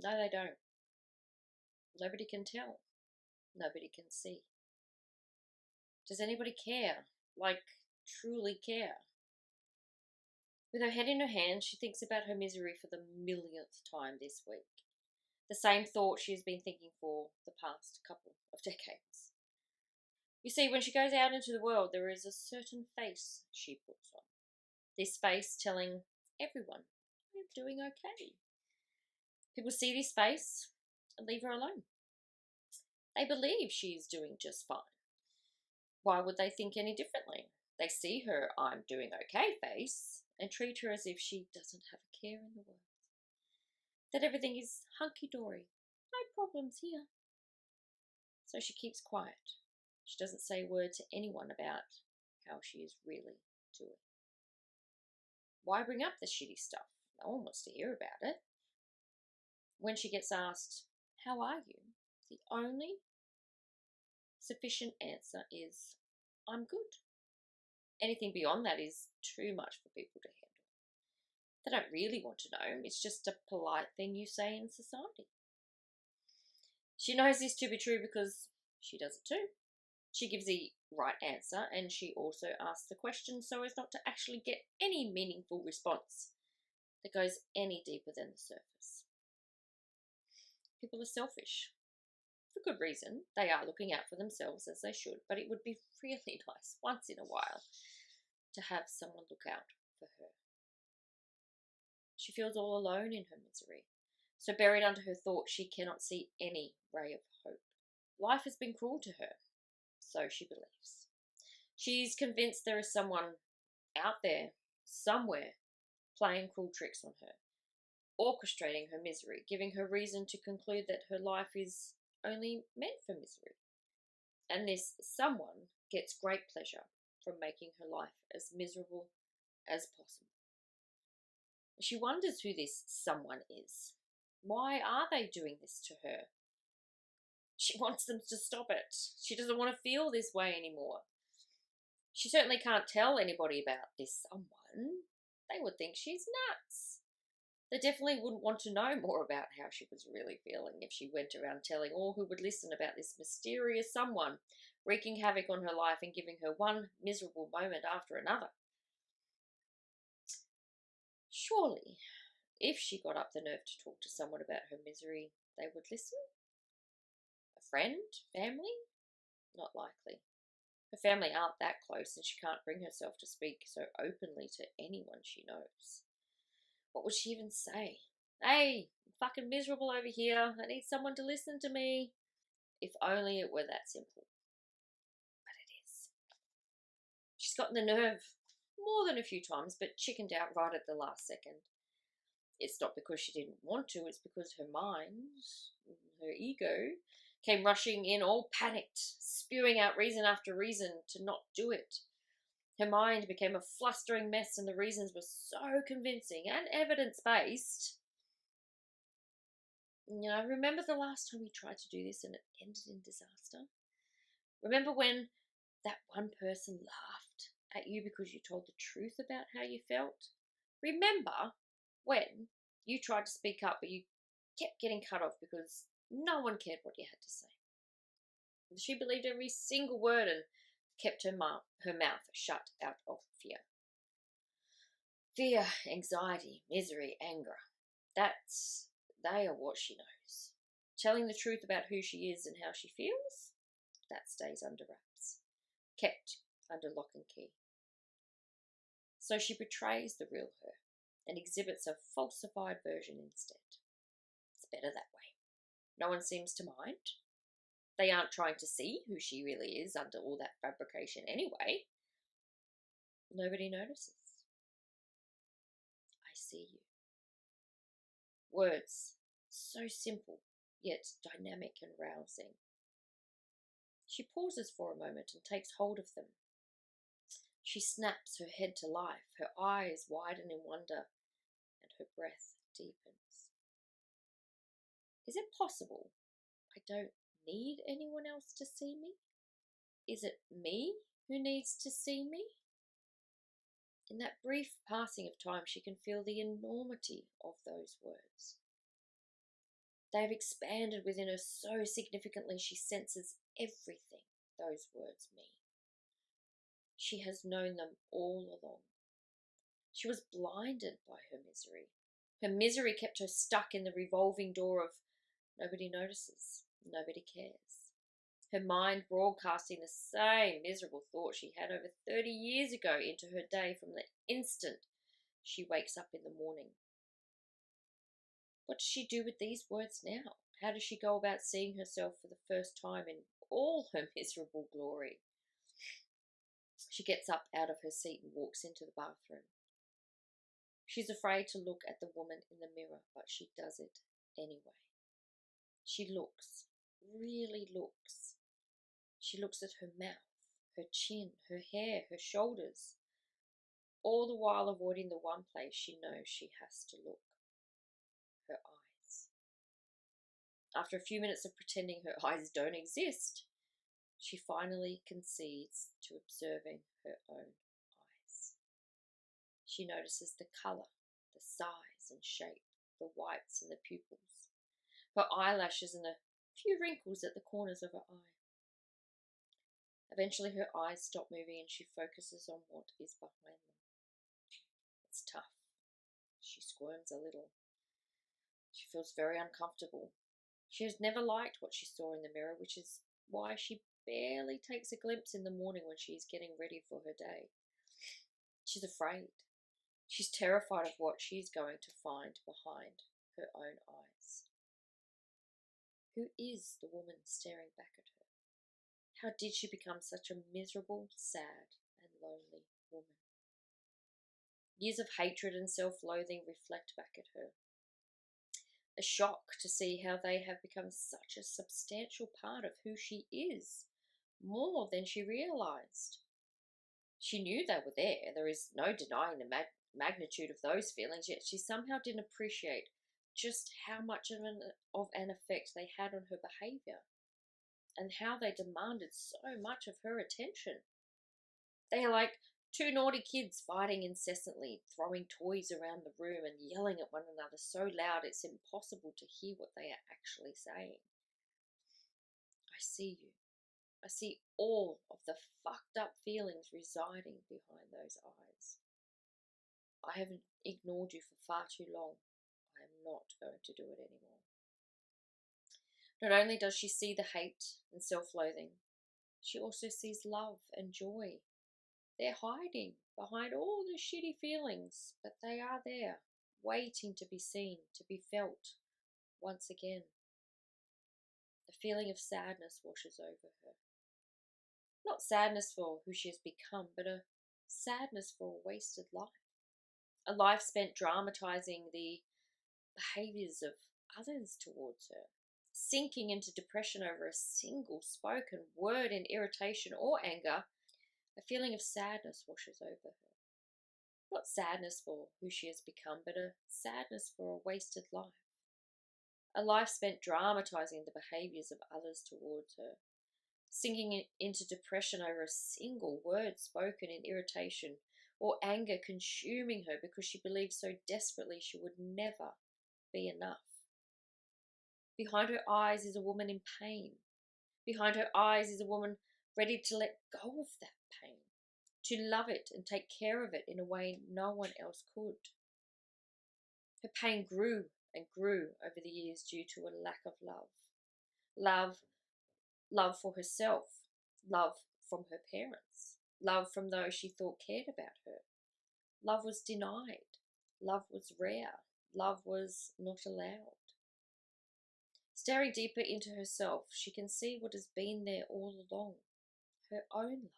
No, they don't. Nobody can tell. Nobody can see. Does anybody care? Like, truly care? With her head in her hands, she thinks about her misery for the millionth time this week. The same thought she has been thinking for the past couple of decades. You see, when she goes out into the world, there is a certain face she puts on. This face telling everyone, I'm doing okay. People see this face and leave her alone. They believe she is doing just fine. Why would they think any differently? They see her I'm doing okay face and treat her as if she doesn't have a care in the world. That everything is hunky-dory. No problems here. So she keeps quiet. She doesn't say a word to anyone about how she is really doing. Why bring up the shitty stuff? No one wants to hear about it. When she gets asked, how are you? The only sufficient answer is, I'm good. Anything beyond that is too much for people to handle. They don't really want to know. It's just a polite thing you say in society. She knows this to be true because she does it too. She gives the right answer and she also asks the question so as not to actually get any meaningful response that goes any deeper than the surface. People are selfish. For good reason. They are looking out for themselves as they should, but it would be really nice once in a while to have someone look out for her. She feels all alone in her misery, so buried under her thoughts she cannot see any ray of hope. Life has been cruel to her, so she believes. She's convinced there is someone out there, somewhere, playing cruel tricks on her, orchestrating her misery, giving her reason to conclude that her life is only meant for misery. And this someone gets great pleasure from making her life as miserable as possible. She wonders who this someone is. Why are they doing this to her? She wants them to stop it. She doesn't want to feel this way anymore. She certainly can't tell anybody about this someone. They would think she's nuts. They definitely wouldn't want to know more about how she was really feeling if she went around telling all who would listen about this mysterious someone wreaking havoc on her life and giving her one miserable moment after another. Surely, if she got up the nerve to talk to someone about her misery, they would listen? A friend? Family? Not likely. Her family aren't that close and she can't bring herself to speak so openly to anyone she knows. What would she even say? Hey, I'm fucking miserable over here. I need someone to listen to me. If only it were that simple. But it is. She's gotten the nerve more than a few times, but chickened out right at the last second. It's not because she didn't want to, it's because her mind, her ego, came rushing in all panicked, spewing out reason after reason to not do it. Her mind became a flustering mess and the reasons were so convincing and evidence-based. Remember the last time you tried to do this and it ended in disaster? Remember when that one person laughed at you because you told the truth about how you felt? Remember when you tried to speak up but you kept getting cut off because no one cared what you had to say? She believed every single word and kept her mouth shut out of fear. Fear, anxiety, misery, anger. They are what she knows. Telling the truth about who she is and how she feels, that stays under wraps. Kept under lock and key. So she betrays the real her and exhibits a falsified version instead. It's better that way. No one seems to mind. They aren't trying to see who she really is under all that fabrication anyway. Nobody notices. I see you. Words, so simple, yet dynamic and rousing. She pauses for a moment and takes hold of them. She snaps her head to life, her eyes widen in wonder, and her breath deepens. Is it possible I don't need anyone else to see me? Is it me who needs to see me? In that brief passing of time, she can feel the enormity of those words. They have expanded within her so significantly she senses everything those words mean. She has known them all along. She was blinded by her misery. Her misery kept her stuck in the revolving door of nobody notices, nobody cares. Her mind broadcasting the same miserable thought she had over 30 years ago into her day from the instant she wakes up in the morning. What does she do with these words now? How does she go about seeing herself for the first time in all her miserable glory? She gets up out of her seat and walks into the bathroom. She's afraid to look at the woman in the mirror, but she does it anyway. She looks, really looks. She looks at her mouth, her chin, her hair, her shoulders, all the while avoiding the one place she knows she has to look, her eyes. After a few minutes of pretending her eyes don't exist, she finally concedes to observing her own eyes. She notices the colour, the size and shape, the whites and the pupils, her eyelashes and a few wrinkles at the corners of her eye. Eventually her eyes stop moving and she focuses on what is behind them. It's tough. She squirms a little. She feels very uncomfortable. She has never liked what she saw in the mirror, which is why she barely takes a glimpse in the morning when she is getting ready for her day. She's afraid. She's terrified of what she's going to find behind her own eyes. Who is the woman staring back at her? How did she become such a miserable, sad, and lonely woman? Years of hatred and self-loathing reflect back at her. A shock to see how they have become such a substantial part of who she is, more than she realized. She knew they were there. There is no denying the magnitude of those feelings, yet she somehow didn't appreciate just how much of an effect they had on her behavior, and how they demanded so much of her attention. They are like two naughty kids fighting incessantly, throwing toys around the room and yelling at one another so loud it's impossible to hear what they are actually saying. I see you. I see all of the fucked up feelings residing behind those eyes. I have ignored you for far too long. I am not going to do it anymore. Not only does she see the hate and self-loathing, she also sees love and joy. They're hiding behind all the shitty feelings, but they are there, waiting to be seen, to be felt once again. The feeling of sadness washes over her. Not sadness for who she has become, but a sadness for a wasted life. A life spent dramatizing the behaviors of others towards her, sinking into depression over a single spoken word in irritation or anger. A feeling of sadness washes over her. Not sadness for who she has become, but a sadness for a wasted life. A life spent dramatizing the behaviors of others towards her, sinking into depression over a single word spoken in irritation or anger, consuming her because she believed so desperately she would never be enough. Behind her eyes is a woman in pain. Behind her eyes is a woman ready to let go of that pain, to love it and take care of it in a way no one else could. Her pain grew and grew over the years due to a lack of love. Love for herself, love from her parents, love from those she thought cared about her. Love was denied. Love was rare. Love was not allowed. Staring deeper into herself, she can see what has been there all along, her own love.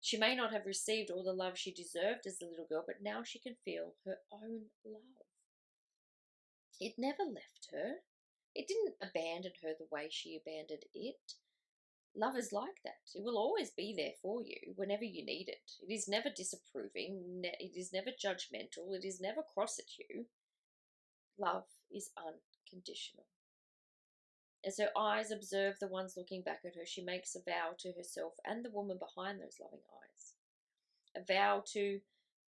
She may not have received all the love she deserved as a little girl, but now she can feel her own love. It never left her. It didn't abandon her the way she abandoned it. Love is like that. It will always be there for you whenever you need it. It is never disapproving. It is never judgmental. It is never cross at you. Love is unconditional. As her eyes observe the ones looking back at her, she makes a vow to herself and the woman behind those loving eyes. A vow to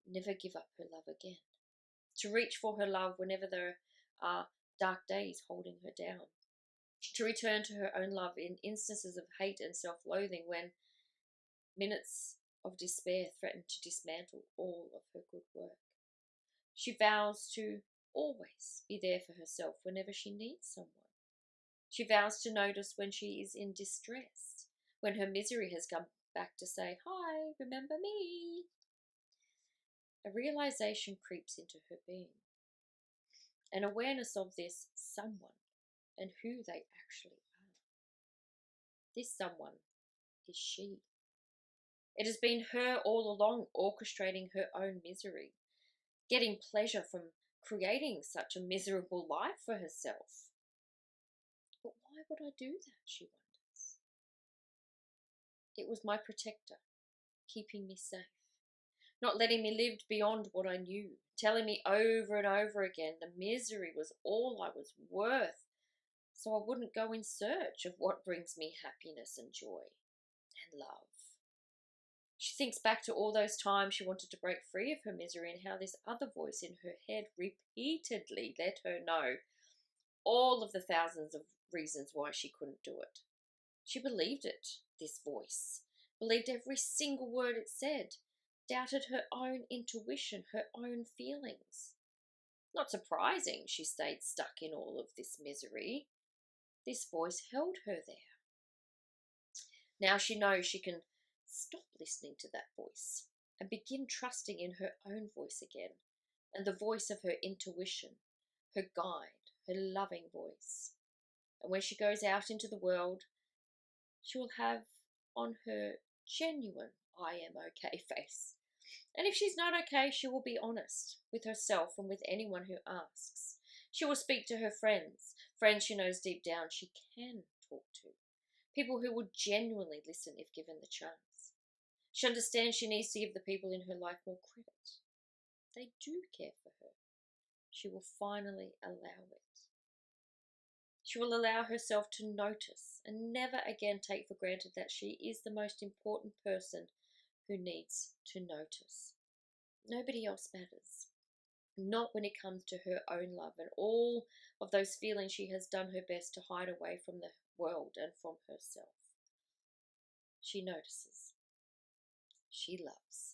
never give up her love again. To reach for her love whenever there are dark days holding her down, to return to her own love in instances of hate and self-loathing when minutes of despair threaten to dismantle all of her good work. She vows to always be there for herself whenever she needs someone. She vows to notice when she is in distress, when her misery has come back to say, "Hi, remember me?" A realization creeps into her being, an awareness of this someone and who they actually are. This someone is she. It has been her all along, orchestrating her own misery, getting pleasure from creating such a miserable life for herself. But why would I do that, she wonders. It was my protector, keeping me safe, not letting me live beyond what I knew, telling me over and over again the misery was all I was worth, so I wouldn't go in search of what brings me happiness and joy and love. She thinks back to all those times she wanted to break free of her misery and how this other voice in her head repeatedly let her know all of the thousands of reasons why she couldn't do it. She believed it, this voice, believed every single word it said, doubted her own intuition, her own feelings. Not surprising she stayed stuck in all of this misery. This voice held her there. Now she knows she can stop listening to that voice and begin trusting in her own voice again, and the voice of her intuition, her guide, her loving voice. And when she goes out into the world, she will have on her genuine "I am okay" face. And if she's not okay, she will be honest with herself and with anyone who asks. She will speak to her friends she knows deep down she can talk to, people who will genuinely listen if given the chance. She understands she needs to give the people in her life more credit. They do care for her. She will finally allow it. She will allow herself to notice and never again take for granted that she is the most important person who needs to notice. Nobody else matters. Not when it comes to her own love and all of those feelings she has done her best to hide away from the world and from herself. She notices. She loves.